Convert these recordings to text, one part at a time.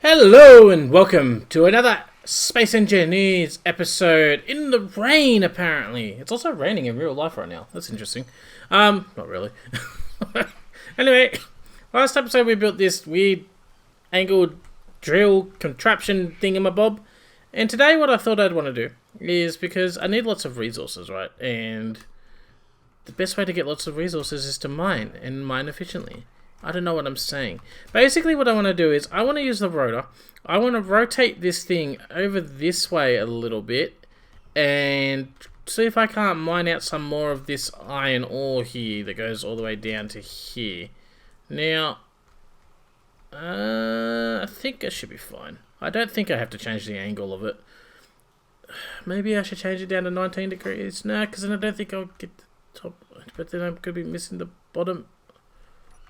Hello and welcome to another Space Engineers episode in the rain, apparently. It's also raining in real life right now. That's interesting. Not really. Anyway, last episode we built this weird angled drill contraption thingamabob. And today what I thought I'd want to do is, because I need lots of resources, right? And the best way to get lots of resources is to mine, and mine efficiently. I don't know what I'm saying. Basically what I want to do is I want to use the rotor. I want to rotate this thing over this way a little bit and see if I can't mine out some more of this iron ore here that goes all the way down to here. Now, I think I should be fine. I don't think I have to change the angle of it. Maybe I should change it down to 19 degrees. No, because then I don't think I'll get the top. But then I'm going to be missing the bottom.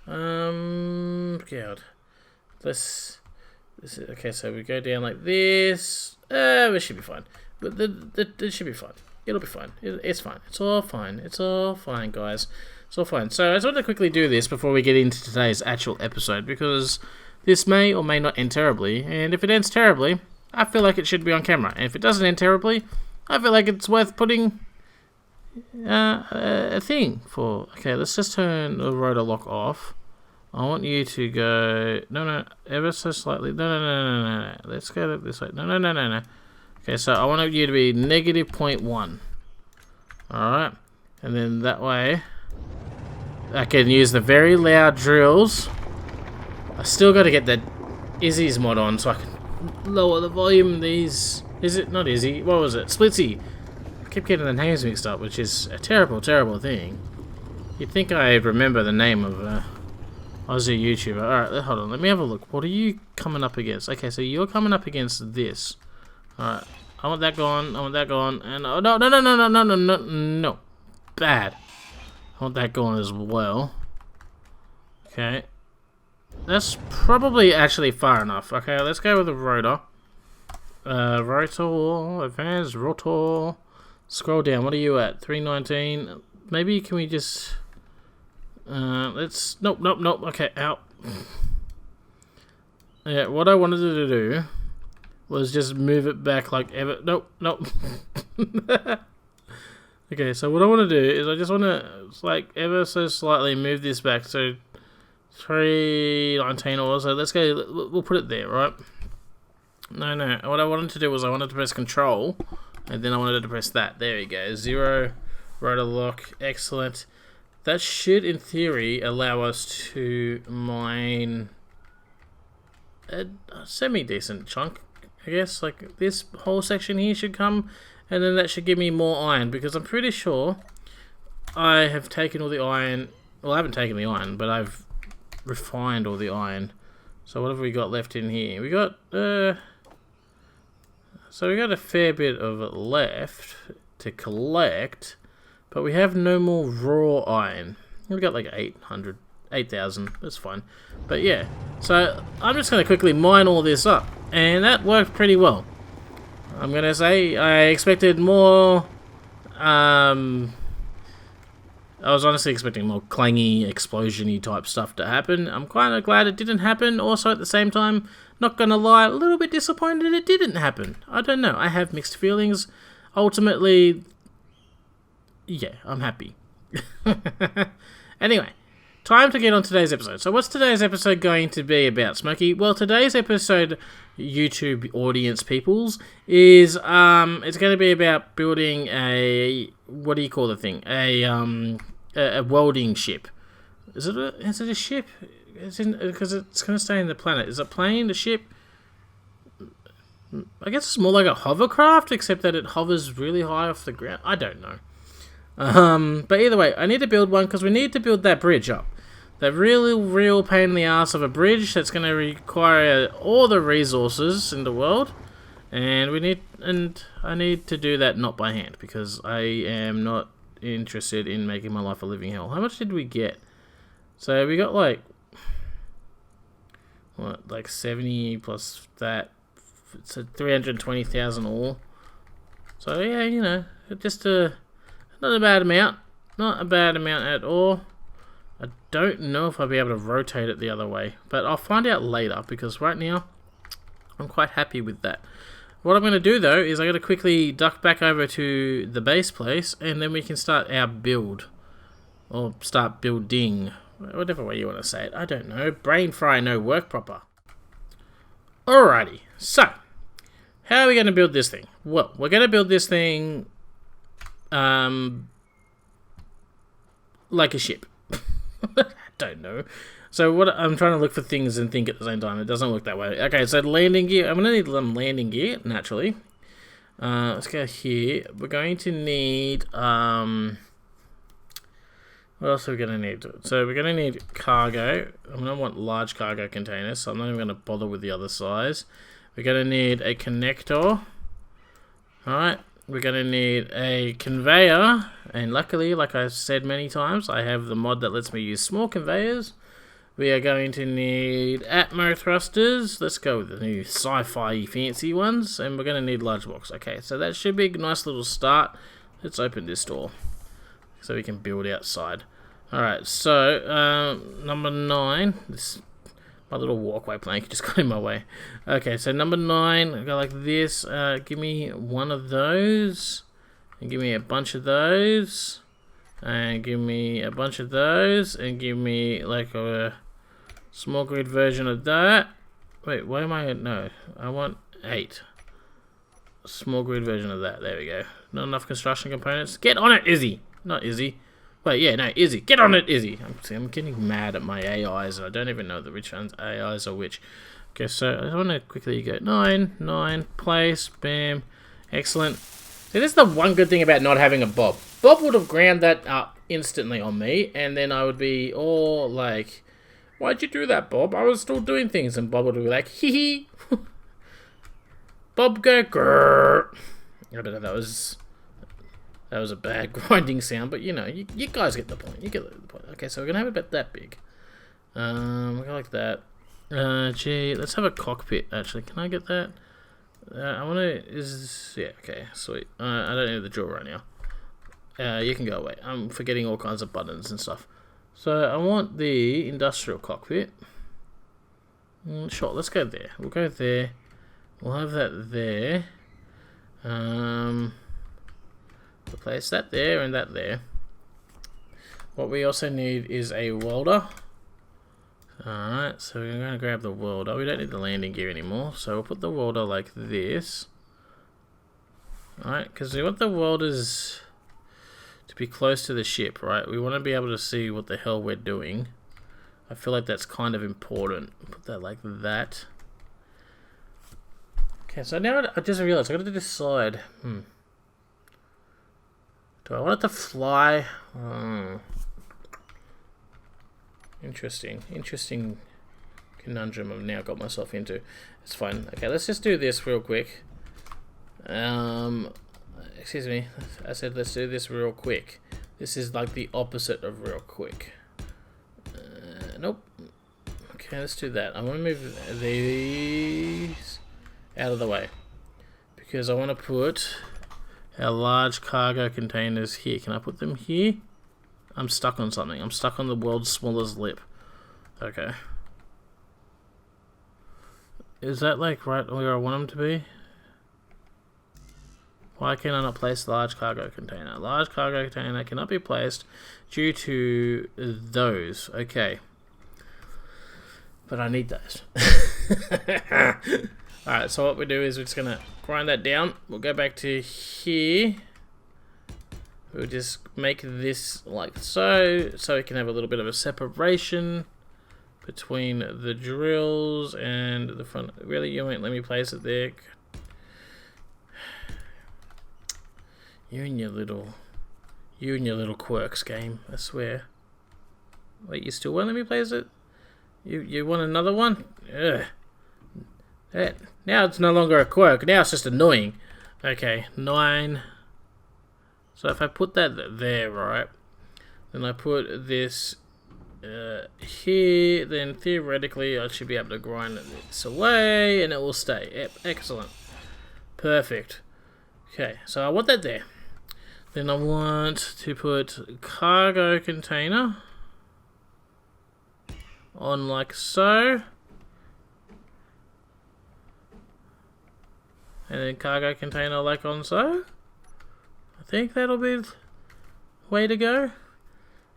God. Okay, so we go down like this. We should be fine. But it should be fine. It'll be fine. It's fine. It's all fine. It's all fine, guys. It's all fine. So I just want to quickly do this before we get into today's actual episode, because this may or may not end terribly. And if it ends terribly, I feel like it should be on camera. And if it doesn't end terribly, I feel like it's worth putting a thing for. Okay, let's just turn the rotor lock off. I want you to go ever so slightly. No. Let's go this way. No. Okay, so I want you to be negative 0.1. Alright, and then that way I can use the very loud drills. I still got to get that Izzy's mod on so I can lower the volume of these. Is it not Izzy? What was it? Splitsy. I keep getting the names mixed up, which is a terrible, terrible thing. You'd think I'd remember the name of Aussie YouTuber. Alright, hold on. Let me have a look. What are you coming up against? Okay, so you're coming up against this. Alright. I want that gone. I want that gone. And oh, no. Bad. I want that gone as well. Okay. That's probably actually far enough. Okay, let's go with the rotor. Rotor. Advanced rotor. Scroll down. What are you at? 319. Maybe can we just... let's... Nope. Okay, out. Yeah, what I wanted to do was just move it back like ever... Nope. Okay, so what I want to do is I just want to, like, ever so slightly move this back. So, 319 or so. Let's go... We'll put it there, right? No. What I wanted to do was I wanted to press Control, and then I wanted to press that. There you go. 0. Rotor lock. Excellent. That should, in theory, allow us to mine a semi-decent chunk, I guess. Like, this whole section here should come, and then that should give me more iron, because I'm pretty sure I have taken all the iron. Well, I haven't taken the iron, but I've refined all the iron. So what have we got left in here? We got, so we got a fair bit of it left to collect. But we have no more raw iron. We've got like 8,000. That's fine. But yeah, so I'm just going to quickly mine all this up. And that worked pretty well. I'm going to say I expected more... I was honestly expecting more clangy, explosion-y type stuff to happen. I'm kind of glad it didn't happen. Also, at the same time, not going to lie, a little bit disappointed it didn't happen. I don't know. I have mixed feelings. Ultimately... yeah, I'm happy. Anyway, time to get on today's episode. So what's today's episode going to be about, Smokey? Well, today's episode, YouTube audience peoples, is it's going to be about building a, what do you call the thing? A welding ship. Is it a ship? Because it's going to stay in the planet. Is it plane, a ship? I guess it's more like a hovercraft, except that it hovers really high off the ground. I don't know. But either way, I need to build one because we need to build that bridge up. That really real pain in the ass of a bridge that's going to require all the resources in the world. And I need to do that not by hand, because I am not interested in making my life a living hell. How much did we get? So we got like 70 plus that. It's 320,000 ore. So yeah, you know, just not a bad amount. Not a bad amount at all. I don't know if I'll be able to rotate it the other way, but I'll find out later, because right now I'm quite happy with that. What I'm going to do though is I'm going to quickly duck back over to the base place, and then we can start our build. Or start building. Whatever way you want to say it. I don't know. Brain fry, no work proper. Alrighty. So, how are we going to build this thing? Well, we're going to build this thing like a ship. I don't know. So what I'm trying to look for things and think at the same time. It doesn't look that way. Okay, so landing gear. I'm going to need some landing gear, naturally. Let's go here. We're going to need... what else are we going to need? So we're going to need cargo. I'm going to want large cargo containers, so I'm not even going to bother with the other size. We're going to need a connector. Alright. We're going to need a conveyor. And luckily, like I've said many times, I have the mod that lets me use small conveyors. We are going to need Atmo thrusters. Let's go with the new sci-fi fancy ones. And we're going to need large blocks. Okay, so that should be a nice little start. Let's open this door so we can build outside. Alright, so number 9. My little walkway plank just got in my way. Okay, so number 9, go like this. Give me one of those. And give me a bunch of those. And give me a bunch of those. And give me like a small grid version of that. Wait, why am I... No, I want 8. Small grid version of that. There we go. Not enough construction components. Get on it, Izzy! Not Izzy. Wait, yeah, no, Izzy. Get on it, Izzy! I'm getting mad at my AIs, and I don't even know which one's AIs are which. Okay, so I want to quickly go 9, place, bam. Excellent. See, this is the one good thing about not having a Bob. Bob would have ground that up instantly on me, and then I would be all like... Why'd you do that, Bob? I was still doing things. And Bob would be like, hee hee. Bob go grrr. I don't know, that was a bad grinding sound, but you know, you guys get the point. You get the point. Okay, so we're gonna have it about that big. We go like that. Gee, let's have a cockpit. Actually, can I get that? I want to. Yeah. Okay. Sweet. I don't need the drill right now. You can go away. I'm forgetting all kinds of buttons and stuff. So I want the industrial cockpit. Sure, let's go there. We'll go there. We'll have that there. Replace that there and that there. What we also need is a welder. Alright, so we're going to grab the welder. We don't need the landing gear anymore, so we'll put the welder like this. Alright, because we want the welders to be close to the ship, right? We want to be able to see what the hell we're doing. I feel like that's kind of important. Put that like that. Okay, so now I just realized I got to decide. Do I want it to fly? Interesting conundrum I've now got myself into. It's fine. Okay, let's just do this real quick. Excuse me. I said let's do this real quick. This is like the opposite of real quick. Nope. Okay, let's do that. I want to move these out of the way because I want to put our large cargo containers here. Can I put them here? I'm stuck on something. I'm stuck on the world's smallest lip. Okay. Is that like right where I want them to be? Why can I not place the large cargo container? Large cargo container cannot be placed due to those. Okay. But I need those. Alright, so what we do is we're just going to grind that down. We'll go back to here. We'll just make this like so we can have a little bit of a separation between the drills and the front. Really, you won't let me place it there? You and your little quirks, game, I swear. Wait, you still won't let me place it? You want another one? Ugh. Now it's no longer a quirk, now it's just annoying. Okay, 9. So if I put that there, right, then I put this here, then theoretically I should be able to grind this away and it will stay. Yep, excellent. Perfect. Okay, so I want that there. Then I want to put cargo container on like so. And then cargo container like on so. I think that'll be the way to go.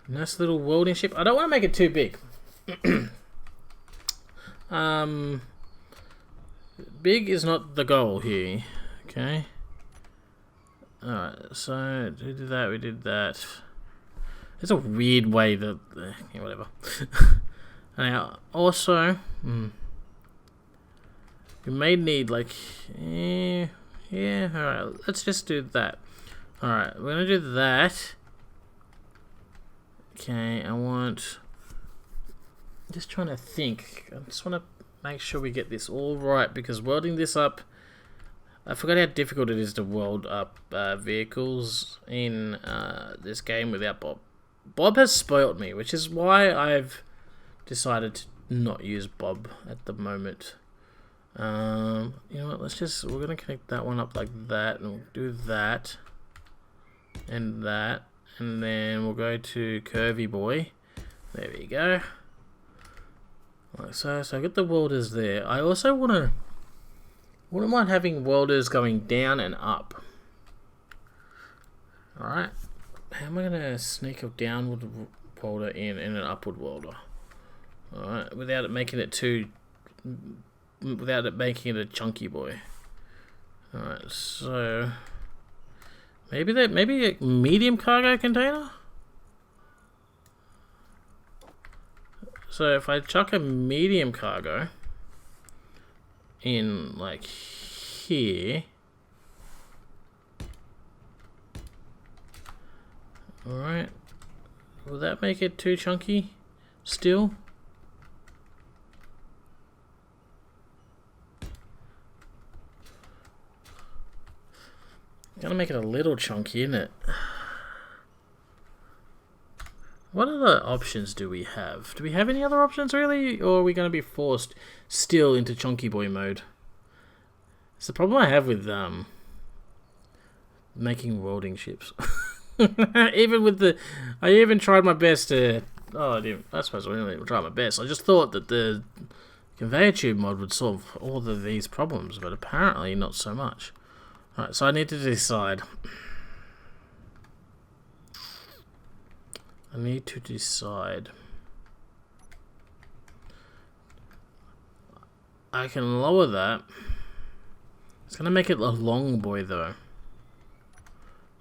Nice little welding ship. I don't want to make it too big. Big is not the goal here. Okay. Alright, so we did that, we did that. It's a weird way that... yeah, whatever. Now, also... we may need, like... yeah, alright, let's just do that. Alright, we're gonna do that. Okay, I want... just trying to think. I just want to make sure we get this all right, because welding this up... I forgot how difficult it is to weld up vehicles in this game without Bob. Bob has spoilt me, which is why I've decided to not use Bob at the moment. You know what, we're going to connect that one up like that, and we'll do that, and that, and then we'll go to Curvy Boy. There we go. Like so, I got the welders there. I also wouldn't mind having welders going down and up. Alright. How am I going to sneak a downward welder in and an upward welder? Alright, without it making it a chunky boy. Alright, so maybe a medium cargo container? So if I chuck a medium cargo in like here, alright, will that make it too chunky still? Gonna make it a little chunky, isn't it? What other options do we have? Do we have any other options really? Or are we going to be forced still into chunky boy mode? It's the problem I have with making welding ships. Even with the... I even tried my best to... Oh, I suppose I didn't even try my best. I just thought that the conveyor tube mod would solve all of these problems, but apparently not so much. Alright, so I need to decide. I can lower that. It's going to make it a long boy though.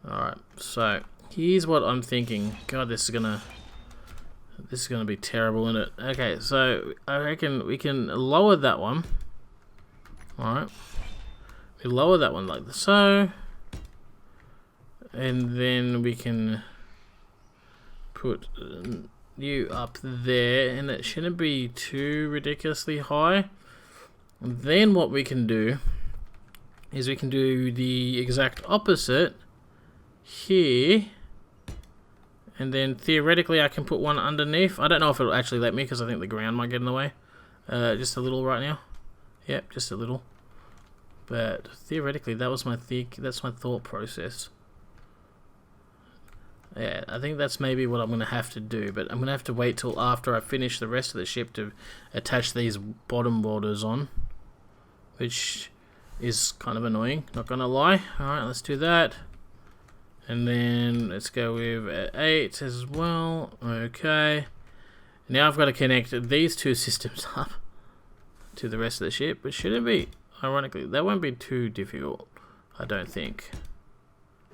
Alright, so here's what I'm thinking. God, this is gonna be terrible, isn't it? Okay, so I reckon we can lower that one. Alright. We lower that one like so. And then we can put you up there, and it shouldn't be too ridiculously high. And then what we can do is we can do the exact opposite here, and then theoretically I can put one underneath. I don't know if it'll actually let me because I think the ground might get in the way. Just a little right now. Yep, just a little. But theoretically that's my thought process. Yeah, I think that's maybe what I'm going to have to do, but I'm going to have to wait till after I finish the rest of the ship to attach these bottom welders on, which is kind of annoying, not going to lie. Alright, let's do that. And then let's go with 8 as well. Okay. Now I've got to connect these two systems up to the rest of the ship, which shouldn't be, ironically, that won't be too difficult, I don't think.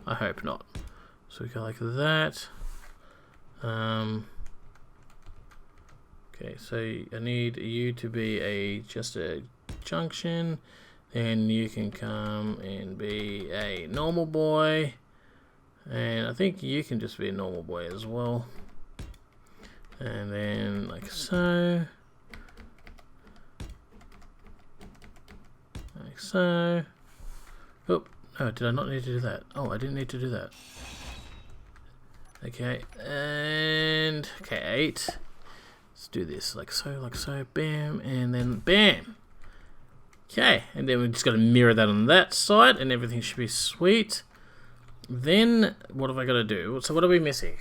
I hope not. So we go like that. Okay, so I need you to be just a junction, and you can come and be a normal boy, and I think you can just be a normal boy as well. And then like so. Like so. Oh, no, did I not need to do that? Oh, I didn't need to do that. Okay, and okay, 8. Let's do this like so, bam, and then bam. Okay, and then we just got to mirror that on that side, and everything should be sweet. Then what have I got to do? So what are we missing?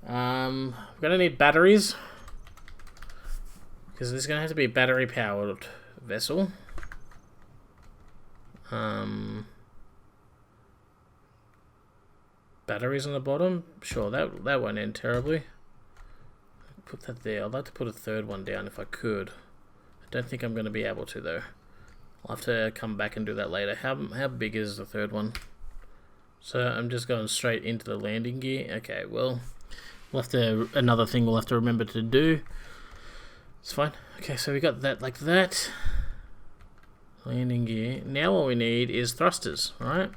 We're gonna need batteries, because this is gonna have to be a battery-powered vessel. Batteries on the bottom. Sure, that won't end terribly. Put that there. I'd like to put a third one down if I could. I don't think I'm going to be able to though. I'll have to come back and do that later. How big is the third one? So I'm just going straight into the landing gear. Okay, well, we'll have to, another thing we'll have to remember to do. It's fine. Okay, so we got that like that. Landing gear. Now all we need is thrusters, right?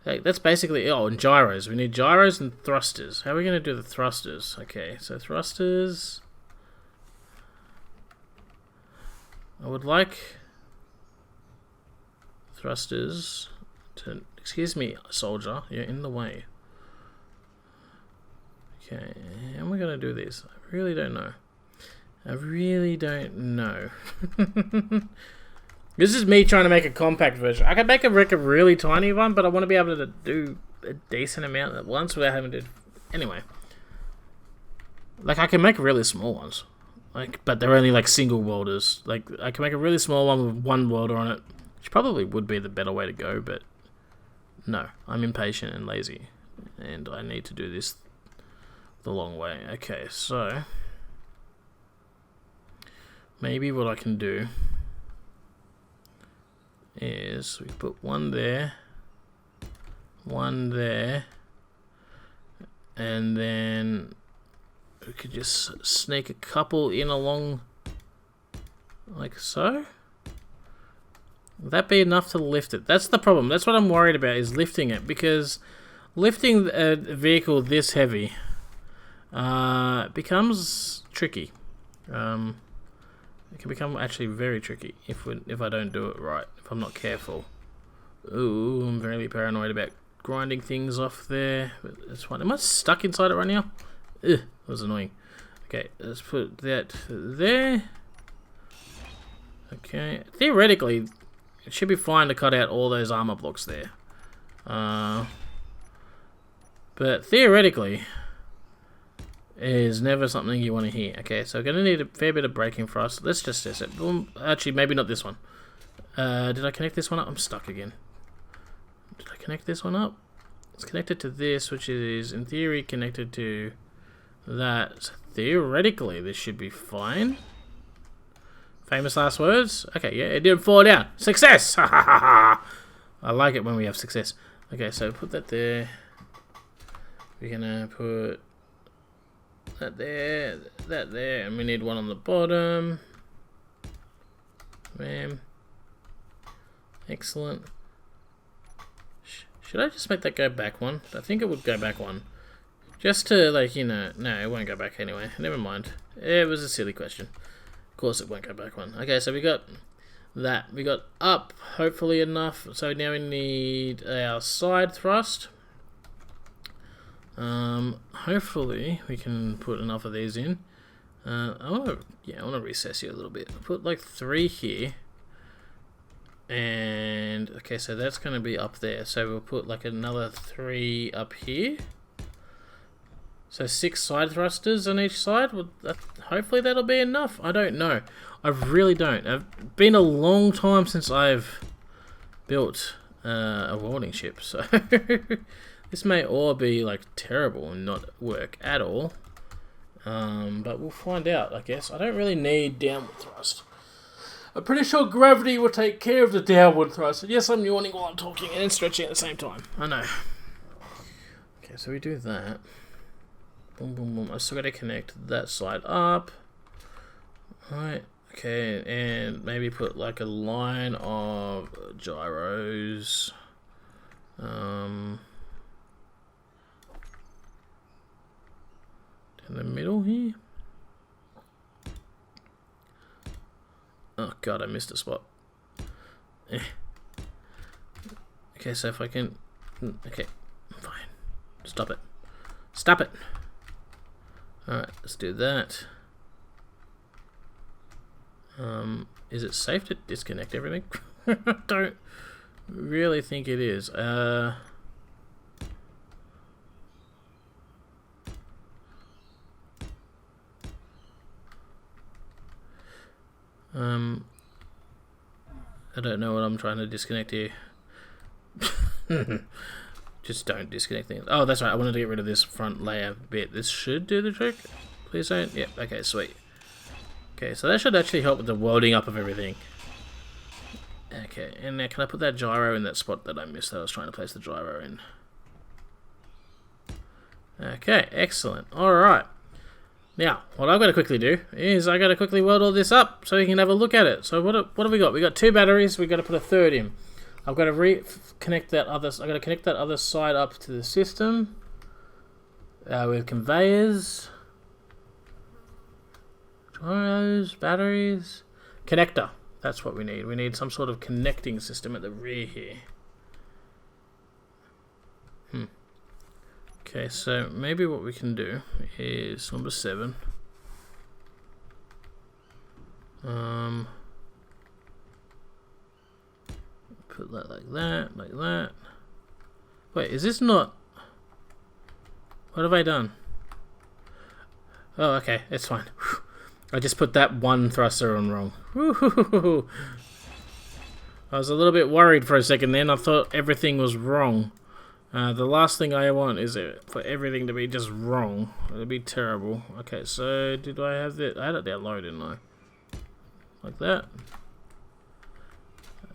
Okay, that's basically, oh, and gyros. We need gyros and thrusters. How are we going to do the thrusters? Okay, so thrusters. I would like thrusters to, excuse me, soldier, you're in the way. Okay, how am I going to do this? I really don't know. I really don't know. This is me trying to make a compact version. I can make a really tiny one, but I want to be able to do a decent amount at once without having to... Anyway. Like, I can make really small ones. Like, but they're only, like, single welders. Like, I can make a really small one with one welder on it. Which probably would be the better way to go, but... No. I'm impatient and lazy. And I need to do this the long way. Okay, so... Maybe what I can do... is we put one there, and then we could just sneak a couple in along like so. Would that be enough to lift it? That's the problem. That's what I'm worried about, is lifting it, because lifting a vehicle this heavy becomes tricky. It can become actually very tricky if I don't do it right, if I'm not careful. Ooh, I'm very paranoid about grinding things off there. But that's fine. Am I stuck inside it right now? Ugh, that was annoying. Okay, let's put that there. Okay, theoretically, it should be fine to cut out all those armor blocks there. But theoretically... is never something you want to hear. Okay, so I'm going to need a fair bit of braking thrust. Let's just test it. Actually, maybe not this one. Did I connect this one up? I'm stuck again. Did I connect this one up? It's connected to this, which is, in theory, connected to that. So theoretically, this should be fine. Famous last words? Okay, yeah, it didn't fall down. Success! Ha ha ha ha! I like it when we have success. Okay, so put that there. We're going to put... that there, and we need one on the bottom. Bam. Excellent. Should I just make that go back one? I think it would go back one. Just to, like, you know... No, it won't go back anyway. Never mind. It was a silly question. Of course it won't go back one. Okay, so we got that. We got up, hopefully enough. So now we need our side thrust. Hopefully we can put enough of these in. I want to recess you a little bit. Put like 3 here, and okay, so that's going to be up there. So we'll put like another 3 up here. So 6 side thrusters on each side. Well, hopefully that'll be enough. I don't know. I really don't. It's been a long time since I've built a welding ship, so. This may all be like terrible and not work at all, but we'll find out, I guess. I don't really need downward thrust. I'm pretty sure gravity will take care of the downward thrust. And yes, I'm yawning while I'm talking and stretching at the same time. I know. Okay, so we do that. Boom, boom, boom. I still got to connect that side up. Alright, okay, and maybe put like a line of gyros. In the middle here. Oh god, I missed a spot. Okay, so if I can... Okay, fine. Stop it. Stop it! Alright, let's do that. Is it safe to disconnect everything? I don't really think it is. I don't know what I'm trying to disconnect here. Just don't disconnect things. Oh, that's right. I wanted to get rid of this front layer bit. This should do the trick. Please don't. Yep. Okay, sweet. Okay, so that should actually help with the welding up of everything. Okay, and now can I put that gyro in that spot that I missed that I was trying to place the gyro in? Okay, excellent. Alright. Now, what I've got to quickly do is I got to quickly weld all this up so we can have a look at it. So what have we got? We got 2 batteries. We've got to put a third in. I've got to reconnect that other. I've got to connect that other side up to the system with conveyors, gyros, batteries, connector. That's what we need. We need some sort of connecting system at the rear here. Okay, so maybe what we can do is number 7. Put that like that, like that. Wait, is this not... What have I done? Oh, okay, it's fine. I just put that one thruster on wrong. I was a little bit worried for a second then. I thought everything was wrong. The last thing I want is for everything to be just wrong. It'd be terrible. Okay, so did I have that? I had it downloaded, didn't I? Like that.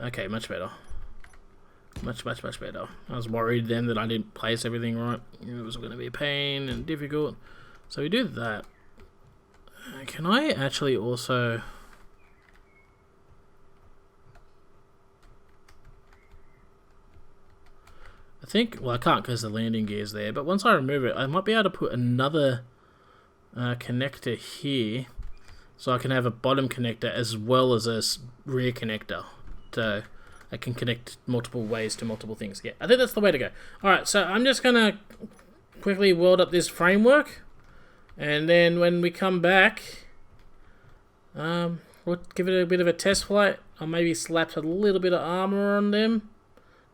Okay, much better. Much better. I was worried then that I didn't place everything right. It was going to be a pain and difficult. So we do that. Can I actually also... I think, well, I can't because the landing gear's there, but once I remove it, I might be able to put another connector here, so I can have a bottom connector as well as a rear connector, so I can connect multiple ways to multiple things. Yeah, I think that's the way to go. Alright, so I'm just going to quickly weld up this framework, and then when we come back, we'll give it a bit of a test flight. I'll maybe slap a little bit of armor on them.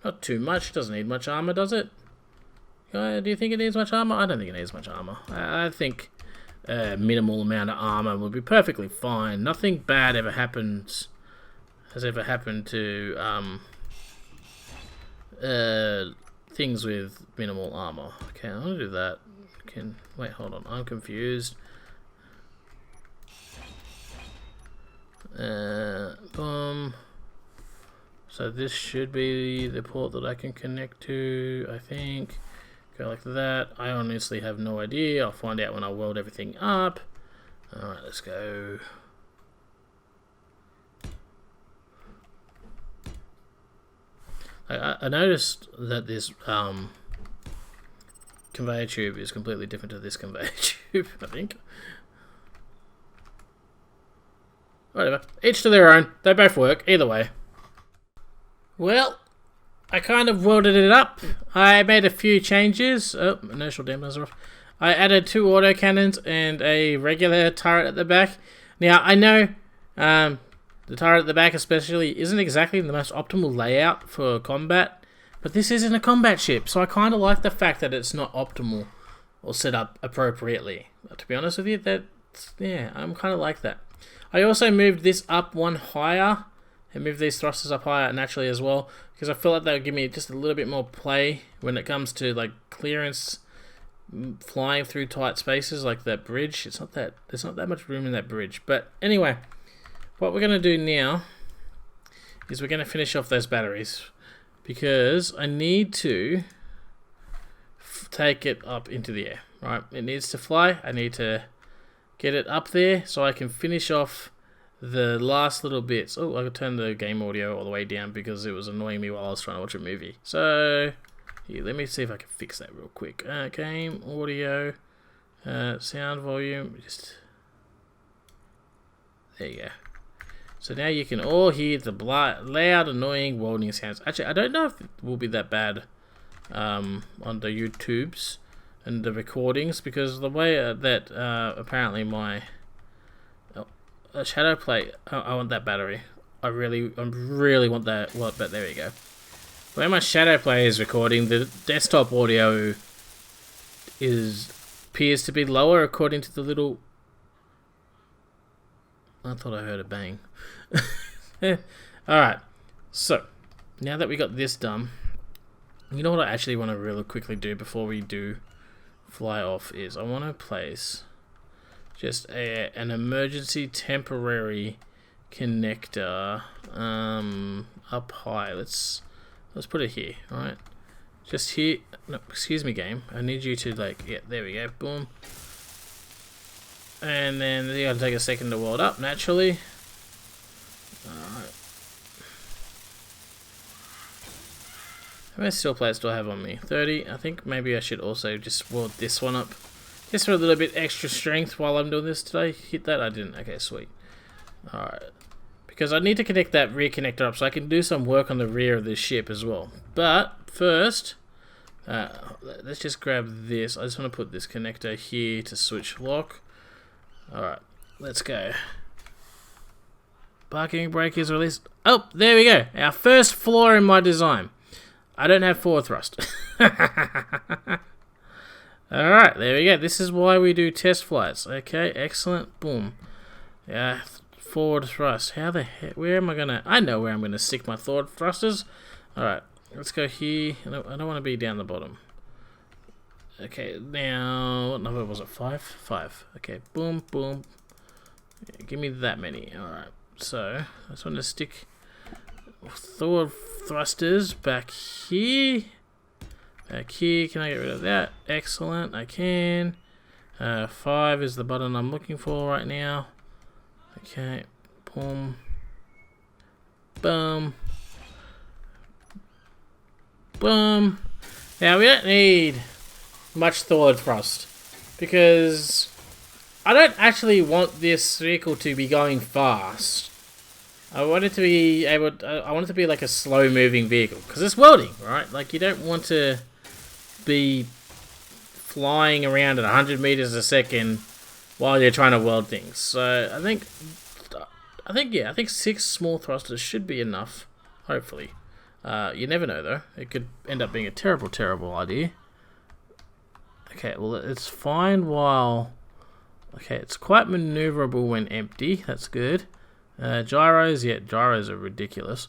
Not too much. It doesn't need much armor, does it? Do you think it needs much armor? I don't think it needs much armor. I think a minimal amount of armor would be perfectly fine. Nothing bad has ever happened to things with minimal armor. Okay, I'm gonna do that. Wait, hold on. I'm confused. Boom. So this should be the port that I can connect to, I think. Go like that. I honestly have no idea. I'll find out when I weld everything up. Alright, let's go. I noticed that this conveyor tube is completely different to this conveyor tube, I think. Whatever. Each to their own. They both work. Either way. Well, I kind of welded it up. I made a few changes. Oh, inertial dampers are off. I added 2 autocannons and a regular turret at the back. Now, I know the turret at the back especially isn't exactly the most optimal layout for combat, but this isn't a combat ship, so I kind of like the fact that it's not optimal or set up appropriately. To be honest with you, yeah, I'm kind of like that. I also moved this up one higher. And move these thrusters up higher naturally as well, because I feel like that would give me just a little bit more play when it comes to like clearance, flying through tight spaces like that bridge. There's not that much room in that bridge. But anyway, what we're gonna do now is we're gonna finish off those batteries, because I need to take it up into the air. Right, it needs to fly. I need to get it up there so I can finish off the last little bits. Oh, I could turn the game audio all the way down because it was annoying me while I was trying to watch a movie. So, here, let me see if I can fix that real quick. Game audio, sound volume, there you go. So now you can all hear the loud, annoying welding sounds. Actually, I don't know if it will be that bad on the YouTubes and the recordings, because the way that apparently my shadow plate, I want that battery. I really want that. Well, but there we go. Where my shadow play is recording, the desktop audio appears to be lower according to the little. I thought I heard a bang. Alright. So, now that we got this done, you know what I actually want to really quickly do before we do fly off is I want to place just an emergency temporary connector up high. Let's put it here, alright? Just here. No, excuse me, game. I need you to, like, yeah, there we go. Boom. And then you gotta take a second to weld up, naturally. Alright. How many steel plates do I have on me? 30. I think maybe I should also just weld this one up. Just for a little bit extra strength while I'm doing this today. Hit that? I didn't. Okay, sweet. Alright. Because I need to connect that rear connector up so I can do some work on the rear of this ship as well. But first, let's just grab this. I just want to put this connector here to switch lock. Alright, let's go. Parking brake is released. Oh, there we go. Our first flaw in my design. I don't have forward thrust. Alright, there we go. This is why we do test flights. Okay, excellent. Boom. Yeah. Forward thrust. How the heck? Where am I gonna? I know where I'm gonna stick my forward thrusters. Alright, let's go here. I don't want to be down the bottom. Okay, now, what number was it? 5? 5. Okay, boom, boom. Yeah, give me that many. Alright, so I just want to stick forward thrusters back here. Back here. Can I get rid of that? Excellent, I can. 5 is the button I'm looking for right now. Okay, boom, boom, boom. Now we don't need much forward thrust because I don't actually want this vehicle to be going fast. I want it to be able. I want it to be like a slow-moving vehicle because it's welding, right? Like you don't want to be flying around at 100 meters a second while you're trying to weld things. So I think 6 small thrusters should be enough, hopefully. You never know though, it could end up being a terrible idea. Okay, well it's fine while, okay, it's quite maneuverable when empty, that's good. Gyros, yeah, gyros are ridiculous.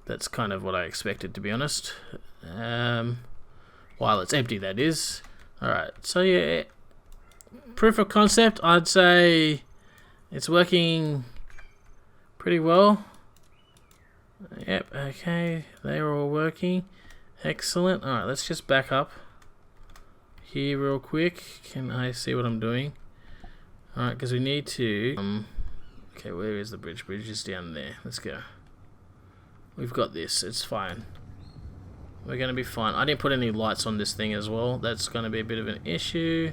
That's kind of what I expected, to be honest. While it's empty, that is. Alright, so yeah, proof of concept, I'd say it's working pretty well. Yep, okay, they're all working. Excellent. Alright, let's just back up here real quick. Can I see what I'm doing? Alright, because we need to... okay, where is the bridge? Bridge is down there. Let's go. We've got this. It's fine. We're going to be fine. I didn't put any lights on this thing as well. That's going to be a bit of an issue.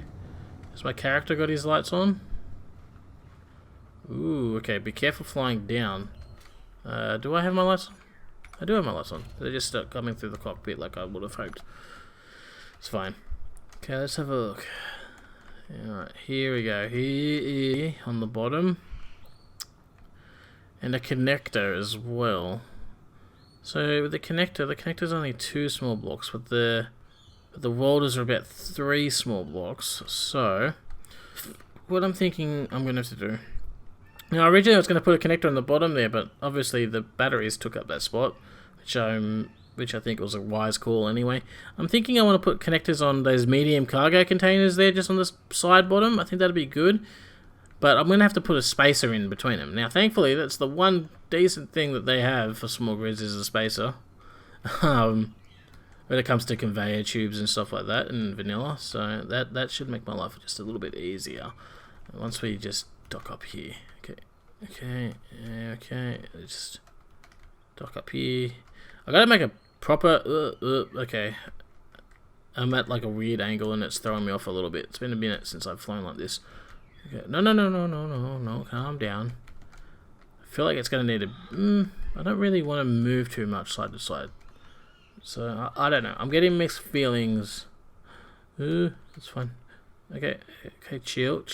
Has my character got his lights on? Ooh, okay. Be careful flying down. Do I have my lights on? I do have my lights on. They just start coming through the cockpit like I would have hoped. It's fine. Okay, let's have a look. Alright, here we go. Here on the bottom. And a connector as well. So with the connector's only 2 small blocks, but the welders are about 3 small blocks. So what I'm thinking I'm going to have to do. Now originally I was going to put a connector on the bottom there, but obviously the batteries took up that spot, which I think was a wise call anyway. I'm thinking I want to put connectors on those medium cargo containers there, just on the side bottom. I think that'd be good. But I'm going to have to put a spacer in between them. Now, thankfully, that's the one decent thing that they have for small grids is a spacer. When it comes to conveyor tubes and stuff like that in vanilla. So that should make my life just a little bit easier. Once we just dock up here. Okay. Just dock up here. I got to make a proper... okay. I'm at like a weird angle and it's throwing me off a little bit. It's been a minute since I've flown like this. Okay. No, calm down. I feel like it's going to need a... I don't really want to move too much side to side. So, I don't know. I'm getting mixed feelings. It's fine. Okay, chill.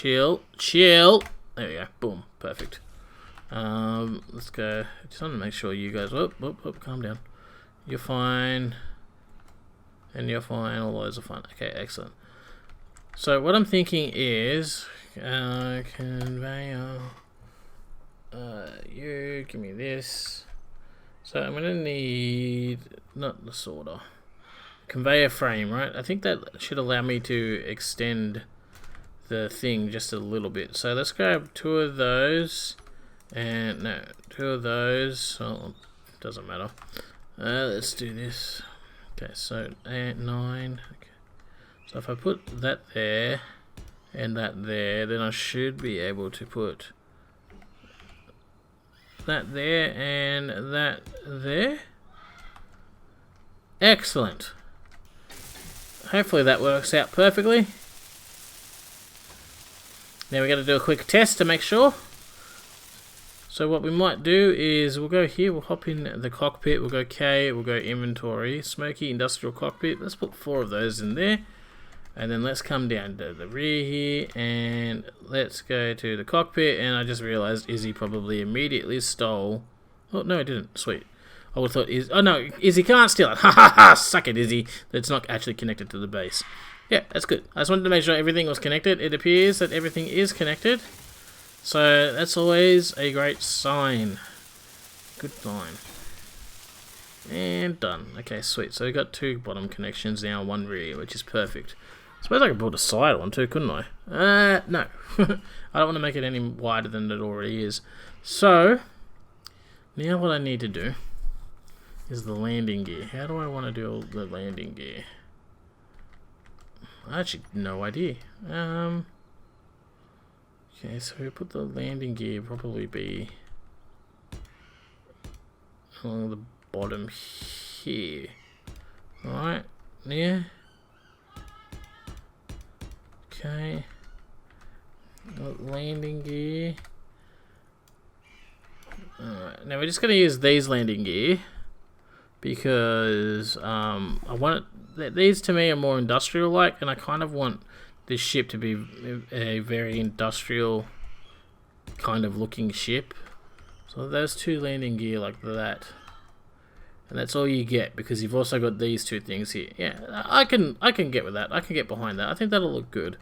There we go. Boom. Perfect. Let's go. Just want to make sure you guys... Whoop, calm down. You're fine. And you're fine. All those are fine. Okay, excellent. So, what I'm thinking is... conveyor... you, give me this. So I'm gonna need, not the sorter, conveyor frame, right? I think that should allow me to extend the thing just a little bit. So let's grab 2 of those, and no, 2 of those. Well, doesn't matter. Let's do this. Okay, so 9. Okay. So if I put that there and that there, then I should be able to put that there and that there. Excellent. Hopefully that works out perfectly. Now we got to do a quick test to make sure. So what we might do is we'll go here, we'll hop in the cockpit, we'll go K, we'll go inventory, smoky industrial cockpit. Let's put 4 of those in there. And then let's come down to the rear here and let's go to the cockpit. And I just realized Izzy probably immediately stole. Oh, no, I didn't. Sweet. I would have thought oh no, Izzy can't steal it. Ha ha ha! Suck it, Izzy. It's not actually connected to the base. Yeah, that's good. I just wanted to make sure everything was connected. It appears that everything is connected. So that's always a great sign. Good sign. And done. Okay, sweet. So we got 2 bottom connections now, 1 rear, which is perfect. I suppose I could build a side one too, couldn't I? No. I don't want to make it any wider than it already is. So, now what I need to do is the landing gear. How do I want to do the landing gear? I actually no idea. Okay, so we put the landing gear probably be along the bottom here. Alright, yeah. Okay. Landing gear. Alright, now we're just going to use these landing gear because I want it, these to me are more industrial like, and I kind of want this ship to be a very industrial kind of looking ship. So those 2 landing gear like that, and that's all you get because you've also got these 2 things here. Yeah, I can get with that. I can get behind that. I think that'll look good.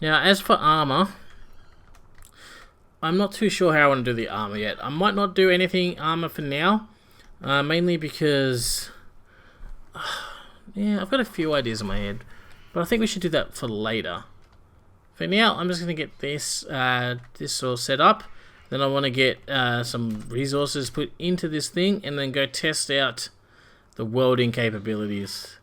Now as for armor, I'm not too sure how I want to do the armor yet. I might not do anything armor for now, mainly because yeah, I've got a few ideas in my head. But I think we should do that for later. For now, I'm just going to get this this all set up. Then I want to get some resources put into this thing and then go test out the welding capabilities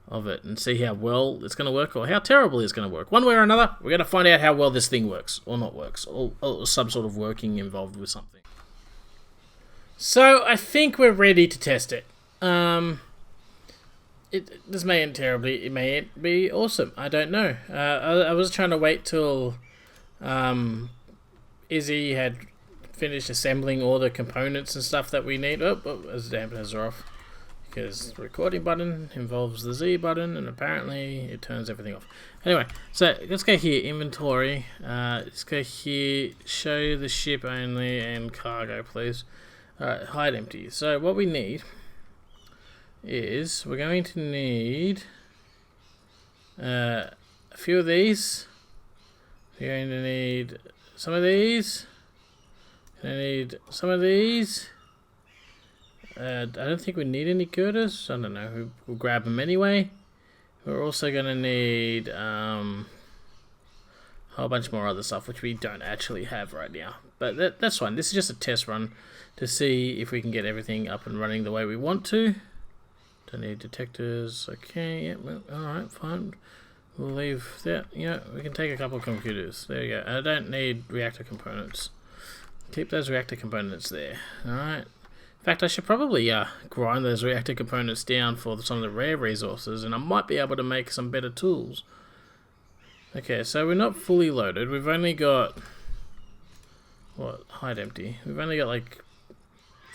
of it and see how well it's going to work or how terribly it's going to work. One way or another, we're going to find out how well this thing works or not works, or some sort of working involved with something. So I think we're ready to test it. This may end terribly, it may be awesome, I don't know. I was trying to wait till Izzy had finished assembling all the components and stuff that we need. Oh, as the dampeners are off. Because the recording button involves the Z button, and apparently it turns everything off. Anyway, so let's go here, inventory. Let's go here, show the ship only, and cargo, please. Alright, hide empty. So what we need is we're going to need a few of these. We're going to need some of these. We're going to need some of these. I don't think we need any girders. I don't know. We'll grab them anyway. We're also going to need a whole bunch more other stuff, which we don't actually have right now. But that's fine. This is just a test run to see if we can get everything up and running the way we want to. Don't need detectors. Okay, yeah, well, alright, fine. We'll leave that. Yeah, we can take a couple of computers. There you go. I don't need reactor components. Keep those reactor components there. Alright. In fact, I should probably grind those reactor components down for some of the rare resources, and I might be able to make some better tools. Okay, so we're not fully loaded. We've only got... what? Hide empty. We've only got like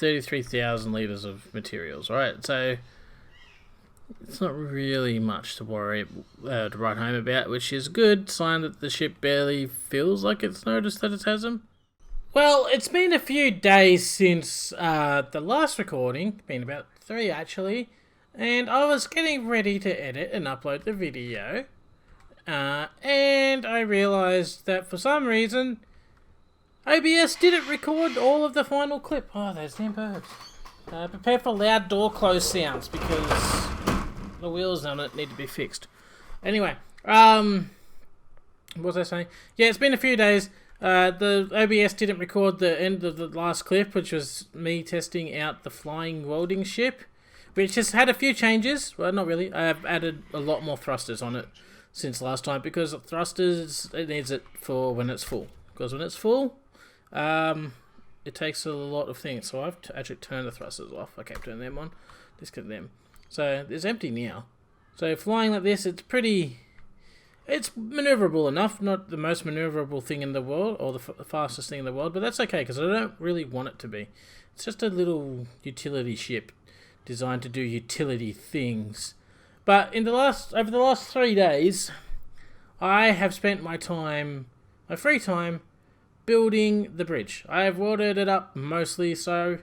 33,000 litres of materials. Alright, so... it's not really much to worry to write home about, which is a good sign that the ship barely feels like it's noticed that it has them. Well, it's been a few days since the last recording, been about 3 actually, and I was getting ready to edit and upload the video, and I realised that for some reason OBS didn't record all of the final clip. Oh, those damn birds. Prepare for loud door close sounds because the wheels on it need to be fixed. Anyway, what was I saying? Yeah, it's been a few days. The OBS didn't record the end of the last clip, which was me testing out the flying welding ship, which has had a few changes. Well, not really. I have added a lot more thrusters on it since last time because thrusters, it needs it for when it's full. Because when it's full, it takes a lot of things. So I've actually turned the thrusters off. Okay, turn them on. Disconnect them. So it's empty now. So flying like this, it's maneuverable enough. Not the most maneuverable thing in the world, or the fastest thing in the world, but that's okay because I don't really want it to be. It's just a little utility ship designed to do utility things. But over the last 3 days, I have spent my free time, building the bridge. I have welded it up mostly, so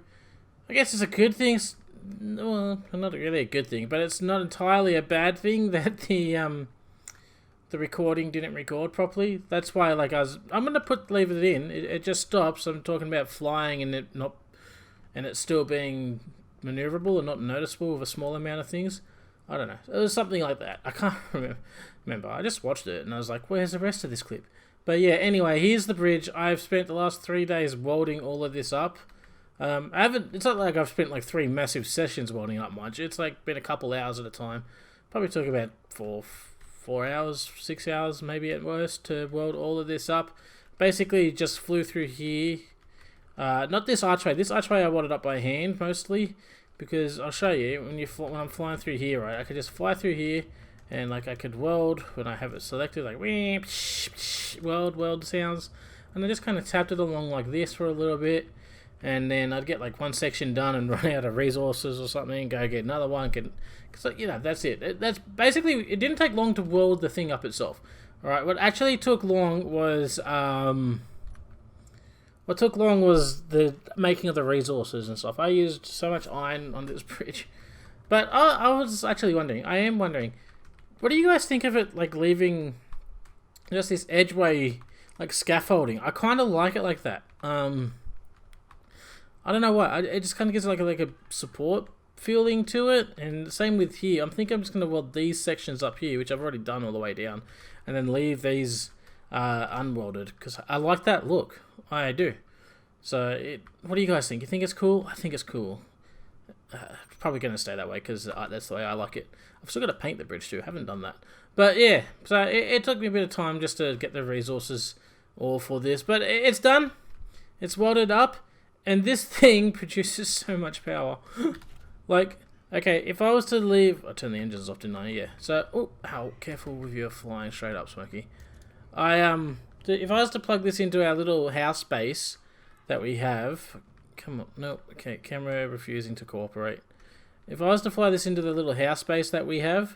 I guess it's a good thing. Well, not really a good thing, but it's not entirely a bad thing that the recording didn't record properly. That's why, like, I'm gonna leave it in. It just stops. I'm talking about flying and it's still being maneuverable and not noticeable with a small amount of things. I don't know. It was something like that. I can't remember. I just watched it and I was like, where's the rest of this clip? But yeah, anyway, here's the bridge. I've spent the last 3 days welding all of this up. It's not like I've spent like 3 massive sessions welding up much. It's like been a couple hours at a time. Probably took about 4 hours, 6 hours maybe at worst to weld all of this up. Basically just flew through here. Not this archway. This archway I welded up by hand mostly because I'll show you when I'm flying through here, right? I could just fly through here and like I could weld when I have it selected, like weld sounds, and I just kind of tapped it along like this for a little bit. And then I'd get like one section done and run out of resources or something, go get another one. Because, you know, that's it. That's basically, it didn't take long to weld the thing up itself. Alright, what actually took long was, the making of the resources and stuff. I used so much iron on this bridge. But I was actually wondering, what do you guys think of it, like, leaving just this edgeway, like, scaffolding? I kind of like it like that. I don't know why. It just kind of gives like a support feeling to it. And same with here. I'm thinking I'm just going to weld these sections up here, which I've already done all the way down, and then leave these unwelded because I like that look. I do. So, what do you guys think? You think it's cool? I think it's cool. Probably going to stay that way because that's the way I like it. I've still got to paint the bridge too. I haven't done that. But yeah, so it took me a bit of time just to get the resources all for this. But it's done. It's welded up. And this thing produces so much power. Like, okay, if I was to leave... I'll turn the engines off, didn't I? Yeah. So, careful with your flying straight up, Smokey. If I was to plug this into our little house base that we have... Come on, no, okay, camera refusing to cooperate. If I was to fly this into the little house base that we have,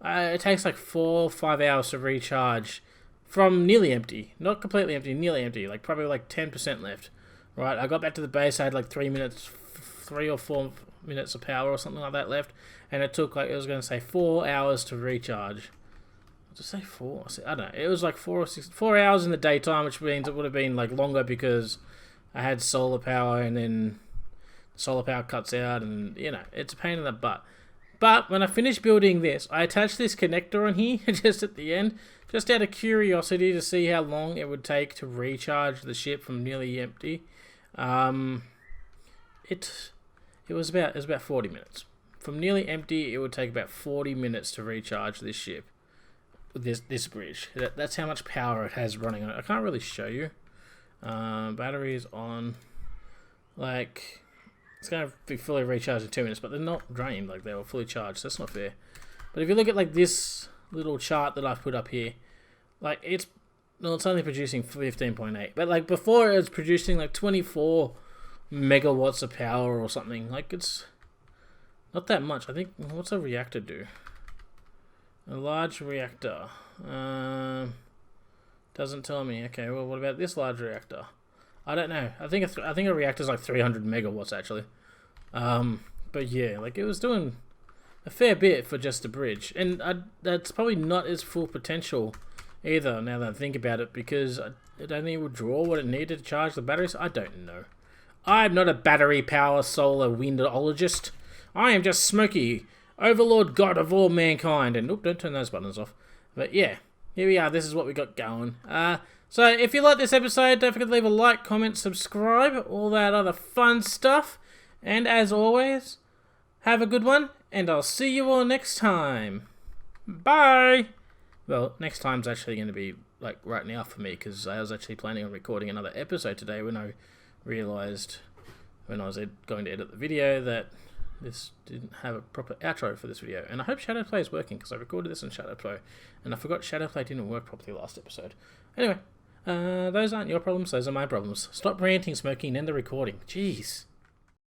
it takes like 4 or 5 hours to recharge. From nearly empty. Not completely empty, nearly empty. Like, probably like 10% left. Right, I got back to the base, I had like 3 or 4 minutes of power or something like that left. And it took like, I was going to say 4 hours to recharge. Did I say 4? I don't know. It was like 4 hours in the daytime, which means it would have been like longer because I had solar power and then solar power cuts out and, you know, it's a pain in the butt. But when I finished building this, I attached this connector on here just at the end, just out of curiosity to see how long it would take to recharge the ship from nearly empty. It was about 40 minutes. From nearly empty, it would take about 40 minutes to recharge this ship. This bridge. That's how much power it has running on it. I can't really show you. Batteries on. Like, it's going to be fully recharged in 2 minutes, but they're not drained. Like, they were fully charged. So that's not fair. But if you look at like this little chart that I've put up here, like it's only producing 15.8, but like before it was producing like 24 megawatts of power or something. Like, it's not that much. I think, what's a reactor do? A large reactor doesn't tell me. Okay, well, what about this large reactor? I don't know. I think a reactor's like 300 megawatts actually. But yeah, like it was doing a fair bit for just a bridge, and that's probably not its full potential either. Now that I think about it, because it only would draw what it needed to charge the batteries. I don't know. I'm not a battery power solar windologist. I am just Smokey, overlord god of all mankind. And oop, don't turn those buttons off. But yeah, here we are. This is what we got going. So if you like this episode, don't forget to leave a like, comment, subscribe, all that other fun stuff. And as always, have a good one, and I'll see you all next time. Bye! Well, next time's actually going to be like right now for me, because I was actually planning on recording another episode today when I realised when I was going to edit the video that this didn't have a proper outro for this video. And I hope Shadowplay is working, because I recorded this in Shadowplay, and I forgot Shadowplay didn't work properly last episode. Anyway, those aren't your problems, those are my problems. Stop ranting, Smokey, and end the recording. Jeez.